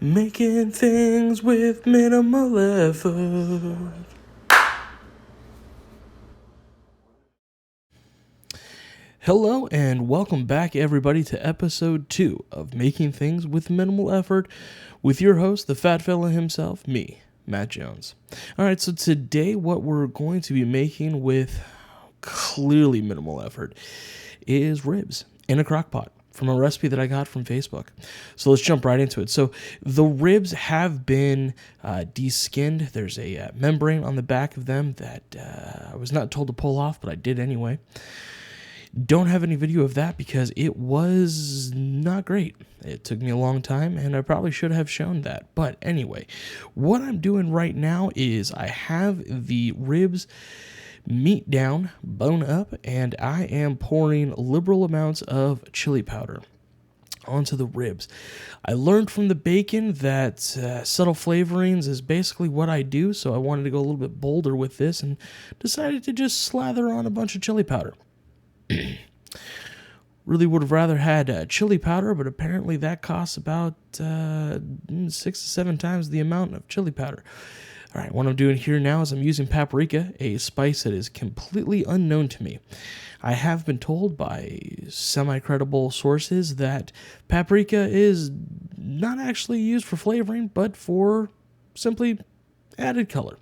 Making things with minimal effort. Hello and welcome back, everybody, to episode 2 of Making Things with Minimal Effort with your host, the fat fella himself, me, Matt Jones. Alright, so today what we're going to be making with clearly minimal effort is ribs in a crock pot from a recipe that I got from Facebook. So let's jump right into it. So the ribs have been de-skinned. There's a membrane on the back of them that I was not told to pull off, but I did anyway. Don't have any video of that because it was not great. It took me a long time, and I probably should have shown that. But anyway, what I'm doing right now is I have the ribs meat down, bone up, and I am pouring liberal amounts of chili powder onto the ribs. I learned from the bacon that subtle flavorings is basically what I do, so I wanted to go a little bit bolder with this and decided to just slather on a bunch of chili powder. Really would have rather had chili powder, but apparently that costs about 6 to 7 times the amount of chili powder. All right, what I'm doing here now is I'm using paprika, a spice that is completely unknown to me. I have been told by semi-credible sources that paprika is not actually used for flavoring, but for simply added color.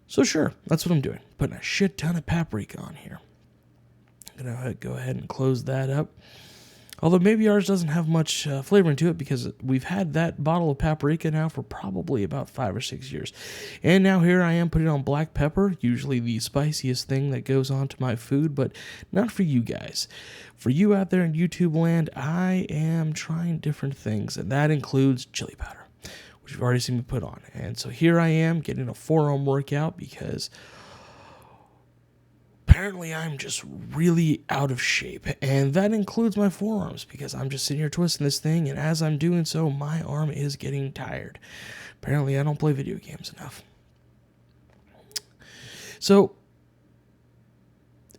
So sure, that's what I'm doing. Putting a shit ton of paprika on here. I'm going to go ahead and close that up. Although maybe ours doesn't have much flavoring to it because we've had that bottle of paprika now for probably about 5 or 6 years. And now here I am putting on black pepper, usually the spiciest thing that goes onto my food, but not for you guys. For you out there in YouTube land, I am trying different things, and that includes chili powder, which you've already seen me put on. And so here I am getting a forearm workout because apparently I'm just really out of shape, and that includes my forearms because I'm just sitting here twisting this thing, and as I'm doing so, my arm is getting tired. Apparently I don't play video games enough. So,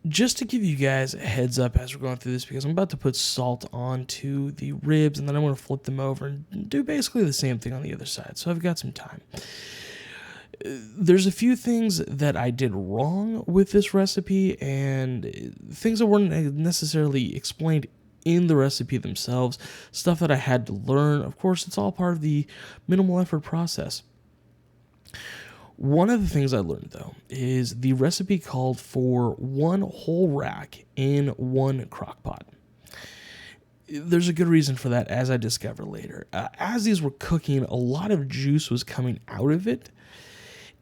just to give you guys a heads up as we're going through this, because I'm about to put salt onto the ribs, and then I'm going to flip them over and do basically the same thing on the other side, so I've got some time. There's a few things that I did wrong with this recipe and things that weren't necessarily explained in the recipe themselves, stuff that I had to learn. Of course, it's all part of the minimal effort process. One of the things I learned, though, is the recipe called for 1 whole rack in 1 crock pot. There's a good reason for that, as I discover later. As these were cooking, a lot of juice was coming out of it,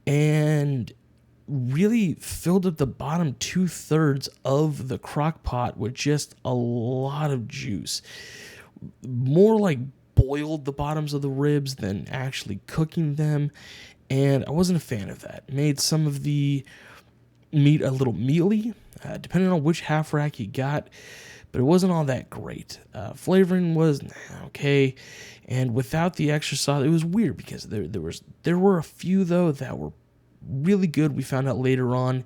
and really filled up the bottom 2/3 of the crock pot with just a lot of juice. More like boiled the bottoms of the ribs than actually cooking them, and I wasn't a fan of that. It made some of the meat a little mealy, depending on which half rack you got, but it wasn't all that great. Flavoring was okay, and without the extra sauce, it was weird because there were a few though that were really good. We found out later on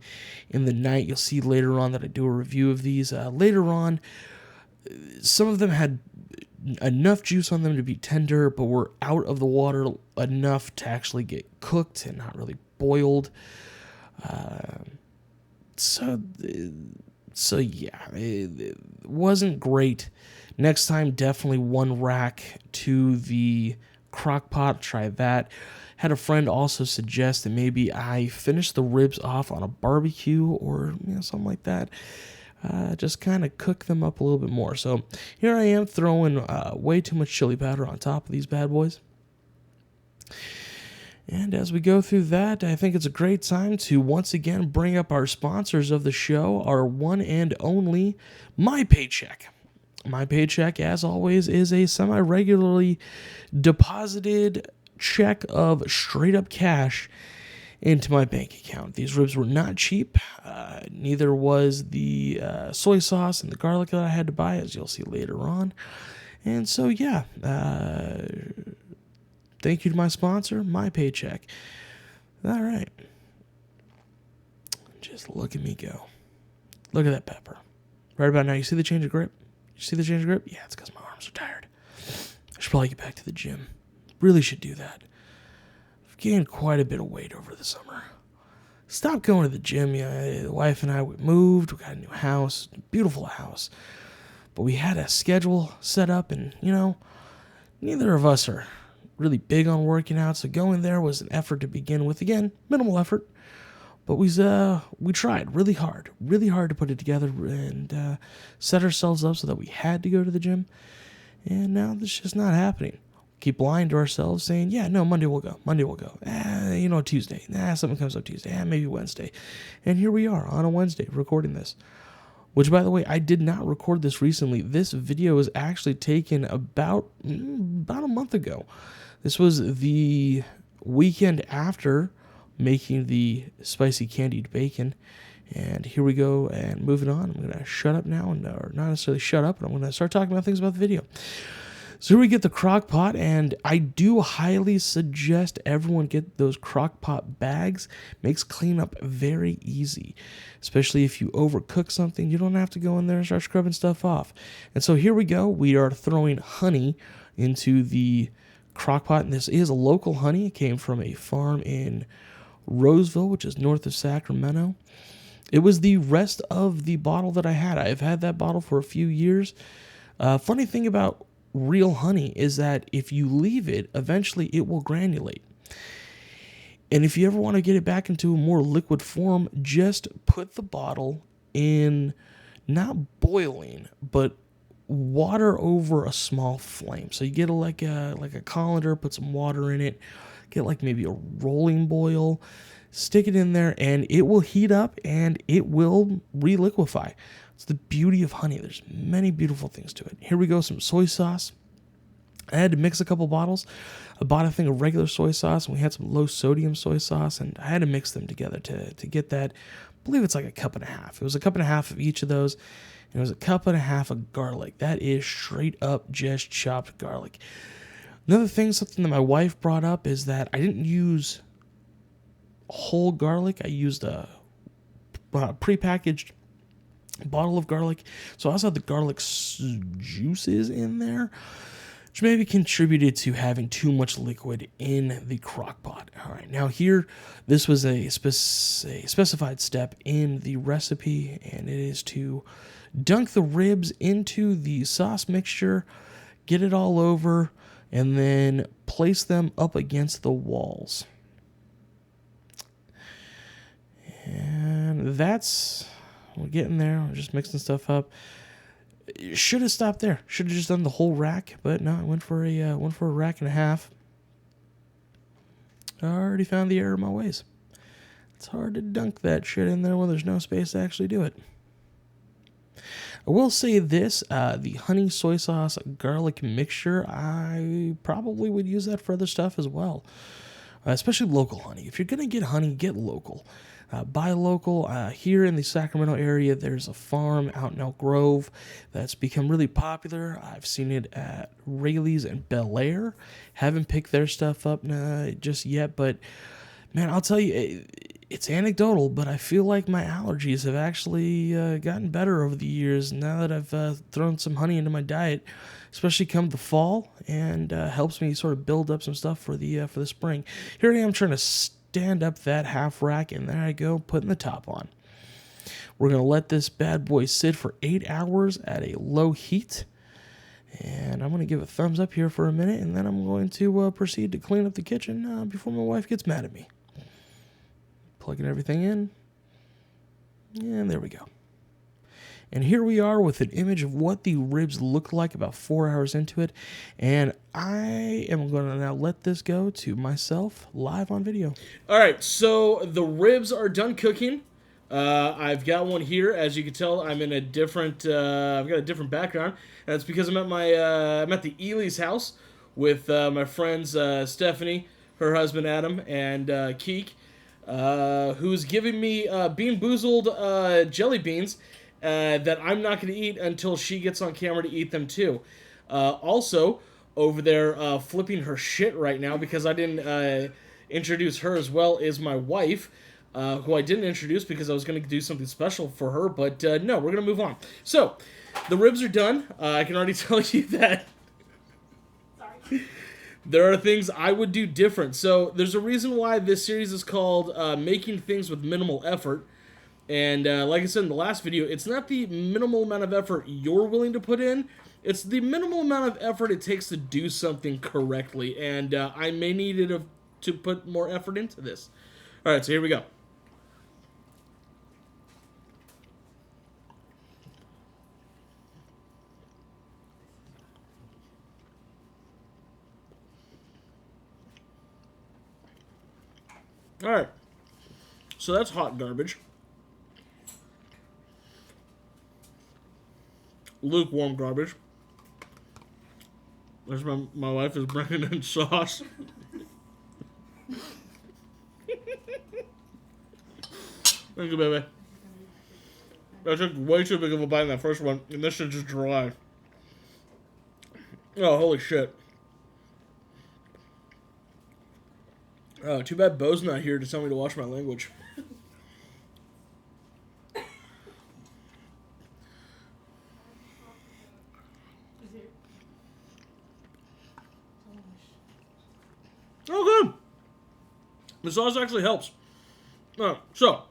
in the night. You'll see later on that I do a review of these. Later on, some of them had enough juice on them to be tender, but were out of the water enough to actually get cooked and not really boiled. So yeah, it wasn't great. Next time, definitely 1 rack to the crock pot. Try that. Had a friend also suggest that maybe I finish the ribs off on a barbecue or something like that. Just kind of cook them up a little bit more. So here I am throwing way too much chili powder on top of these bad boys. And as we go through that, I think it's a great time to once again bring up our sponsors of the show, our one and only My Paycheck. My Paycheck, as always, is a semi-regularly deposited check of straight-up cash into my bank account. These ribs were not cheap. Neither was the soy sauce and the garlic that I had to buy, as you'll see later on. And so, yeah, thank you to my sponsor, My Paycheck. All right. Just look at me go. Look at that pepper. Right about now, you see the change of grip? You see the change of grip? Yeah, it's because my arms are tired. should probably get back to the gym. Really should do that. I've gained quite a bit of weight over the summer. Stopped going to the gym. Yeah, the wife and I, we moved. We got a new house, beautiful house. But we had a schedule set up, and, neither of us are really big on working out, so going there was an effort to begin with. Again, minimal effort. But we tried really hard to put it together and set ourselves up so that we had to go to the gym. And now that's just not happening. Keep lying to ourselves, saying, yeah, no, Monday we'll go. Tuesday. Something comes up Tuesday. Maybe Wednesday. And here we are on a Wednesday recording this. Which, by the way, I did not record this recently. This video was actually taken about a month ago. This was the weekend after making the spicy candied bacon. And here we go, and moving on. I'm going to shut up now, or not necessarily shut up, but I'm going to start talking about things about the video. So here we get the crock pot, and I do highly suggest everyone get those crock pot bags. Makes cleanup very easy, especially if you overcook something. You don't have to go in there and start scrubbing stuff off. And so here we go. We are throwing honey into the crock pot, and this is local honey. It came from a farm in Roseville, which is north of Sacramento. It was the rest of the bottle that I had. I've had that bottle for a few years. Funny thing about real honey is that if you leave it, eventually it will granulate. And if you ever want to get it back into a more liquid form, just put the bottle in, not boiling, but water over a small flame. So you get like a colander, put some water in it, get like maybe a rolling boil, stick it in there, and it will heat up and it will reliquefy. It's the beauty of honey. There's many beautiful things to it. Here we go, some soy sauce. I had to mix a couple bottles. I bought a thing of regular soy sauce, and we had some low sodium soy sauce, and I had to mix them together to get that. I believe it's like a cup and a half. It was a cup and a half of each of those, and it was a cup and a half of garlic. That is straight up just chopped garlic. Another thing, something that my wife brought up, is that I didn't use whole garlic. I used a prepackaged bottle of garlic. So I also had the garlic juices in there, which maybe contributed to having too much liquid in the crock pot. All right, now here, this was a specified step in the recipe, and it is to dunk the ribs into the sauce mixture, get it all over, and then place them up against the walls. And we're getting there. We're just mixing stuff up. Should have stopped there. Should have just done the whole rack, but no, I went for a rack and a half. I already found the error of my ways. It's hard to dunk that shit in there when there's no space to actually do it. I will say this, the honey soy sauce garlic mixture, I probably would use that for other stuff as well, especially local honey. If you're going to get honey, get local. Buy local. Here in the Sacramento area, there's a farm out in Elk Grove that's become really popular. I've seen it at Rayleigh's and Bel Air. Haven't picked their stuff up just yet, but man, I'll tell you, it's anecdotal, but I feel like my allergies have actually gotten better over the years now that I've thrown some honey into my diet, especially come the fall, and helps me sort of build up some stuff for the spring. Here I am trying to stand up that half rack, and there I go, putting the top on. We're going to let this bad boy sit for 8 hours at a low heat, and I'm going to give a thumbs up here for a minute, and then I'm going to proceed to clean up the kitchen before my wife gets mad at me. Plugging everything in, and there we go. And here we are with an image of what the ribs look like about 4 hours into it, and I am going to now let this go to myself live on video. All right, so the ribs are done cooking. I've got one here. As you can tell, I'm in a different. I've got a different background. And that's because I'm at the Ely's house with my friends Stephanie, her husband Adam, and Keek. Who's giving me Bean Boozled jelly beans that I'm not going to eat until she gets on camera to eat them too. Also, over there flipping her shit right now because I didn't introduce her as well, is my wife, who I didn't introduce because I was going to do something special for her, but no, we're going to move on. So, the ribs are done. I can already tell you that. Sorry. There are things I would do different. So there's a reason why this series is called Making Things with Minimal Effort. And like I said in the last video, it's not the minimal amount of effort you're willing to put in. It's the minimal amount of effort it takes to do something correctly. And I may need it to put more effort into this. All right, so here we go. All right, so that's hot garbage. Lukewarm garbage. There's my wife is bringing in sauce. Thank you, baby. I took way too big of a bite in that first one, and this is just dry. Oh, holy shit. Oh, too bad Bo's not here to tell me to watch my language. Oh, good. The sauce actually helps. So,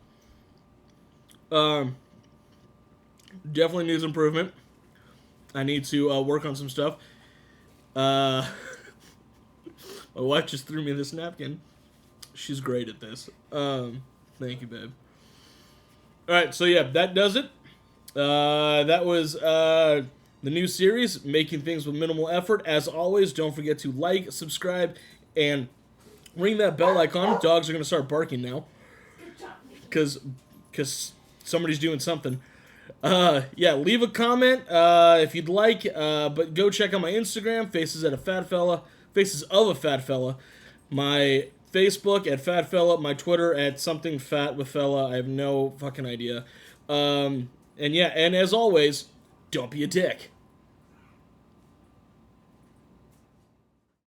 definitely needs improvement. I need to work on some stuff. My wife just threw me this napkin. She's great at this. Thank you, babe. All right, so yeah, that does it. That was the new series, Making Things with Minimal Effort. As always, don't forget to like, subscribe, and ring that bell icon. Dogs are going to start barking now. Because somebody's doing something. Yeah, leave a comment if you'd like. But go check out my Instagram, Faces of a Fat Fella. My Facebook at Fat Fella. My Twitter at Something Fat with Fella. I have no fucking idea. And yeah, and as always, don't be a dick.